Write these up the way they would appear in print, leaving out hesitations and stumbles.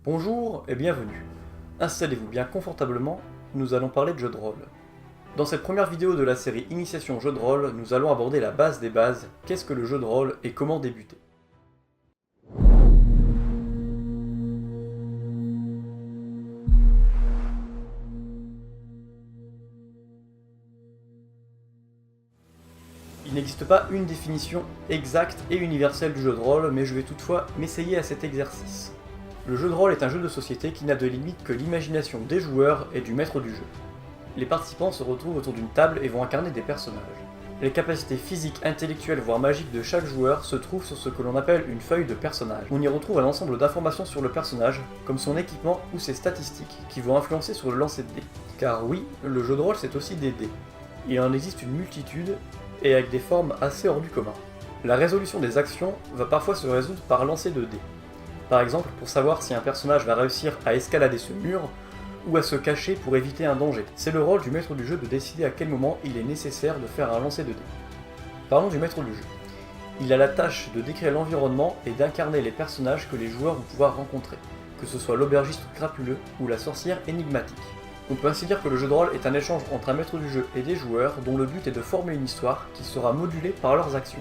Bonjour et bienvenue. Installez-vous bien confortablement, nous allons parler de jeux de rôle. Dans cette première vidéo de la série Initiation jeu de rôle, nous allons aborder la base des bases, qu'est-ce que le jeu de rôle et comment débuter. Il n'existe pas une définition exacte et universelle du jeu de rôle, mais je vais toutefois m'essayer à cet exercice. Le jeu de rôle est un jeu de société qui n'a de limite que l'imagination des joueurs et du maître du jeu. Les participants se retrouvent autour d'une table et vont incarner des personnages. Les capacités physiques, intellectuelles voire magiques de chaque joueur se trouvent sur ce que l'on appelle une feuille de personnage. On y retrouve un ensemble d'informations sur le personnage, comme son équipement ou ses statistiques, qui vont influencer sur le lancer de dés. Car oui, le jeu de rôle c'est aussi des dés. Il en existe une multitude, et avec des formes assez hors du commun. La résolution des actions va parfois se résoudre par lancer de dés. Par exemple, pour savoir si un personnage va réussir à escalader ce mur, ou à se cacher pour éviter un danger. C'est le rôle du maître du jeu de décider à quel moment il est nécessaire de faire un lancer de dés. Parlons du maître du jeu. Il a la tâche de décrire l'environnement et d'incarner les personnages que les joueurs vont pouvoir rencontrer, que ce soit l'aubergiste crapuleux ou la sorcière énigmatique. On peut ainsi dire que le jeu de rôle est un échange entre un maître du jeu et des joueurs dont le but est de former une histoire qui sera modulée par leurs actions.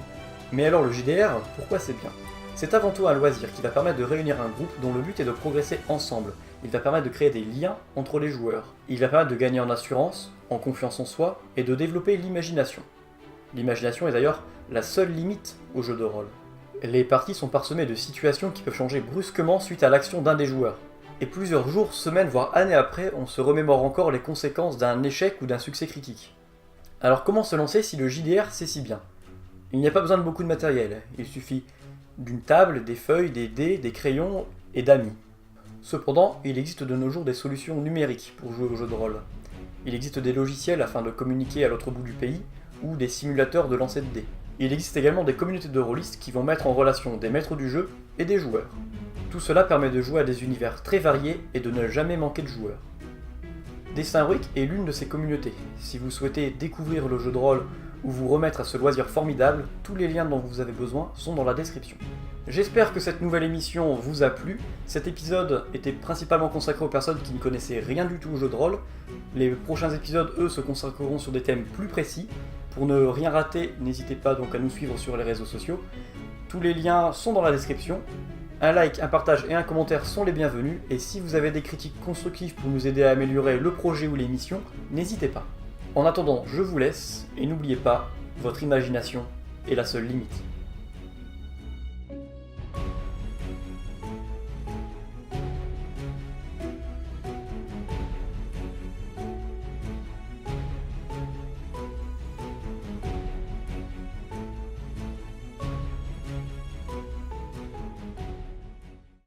Mais alors le JDR, pourquoi c'est bien ? C'est avant tout un loisir qui va permettre de réunir un groupe dont le but est de progresser ensemble. Il va permettre de créer des liens entre les joueurs. Il va permettre de gagner en assurance, en confiance en soi et de développer l'imagination. L'imagination est d'ailleurs la seule limite au jeu de rôle. Les parties sont parsemées de situations qui peuvent changer brusquement suite à l'action d'un des joueurs. Et plusieurs jours, semaines, voire années après, on se remémore encore les conséquences d'un échec ou d'un succès critique. Alors comment se lancer si le JDR c'est si bien ? Il n'y a pas besoin de beaucoup de matériel, il suffit d'une table, des feuilles, des dés, des crayons et d'amis. Cependant, il existe de nos jours des solutions numériques pour jouer au jeu de rôle. Il existe des logiciels afin de communiquer à l'autre bout du pays, ou des simulateurs de lancer de dés. Il existe également des communautés de rôlistes qui vont mettre en relation des maîtres du jeu et des joueurs. Tout cela permet de jouer à des univers très variés et de ne jamais manquer de joueurs. Destin Héroïque est l'une de ces communautés. Si vous souhaitez découvrir le jeu de rôle ou vous remettre à ce loisir formidable, tous les liens dont vous avez besoin sont dans la description. J'espère que cette nouvelle émission vous a plu. Cet épisode était principalement consacré aux personnes qui ne connaissaient rien du tout au jeu de rôle. Les prochains épisodes, eux, se consacreront sur des thèmes plus précis. Pour ne rien rater, n'hésitez pas donc à nous suivre sur les réseaux sociaux. Tous les liens sont dans la description. Un like, un partage et un commentaire sont les bienvenus. Et si vous avez des critiques constructives pour nous aider à améliorer le projet ou l'émission, n'hésitez pas. En attendant, je vous laisse, et n'oubliez pas, votre imagination est la seule limite.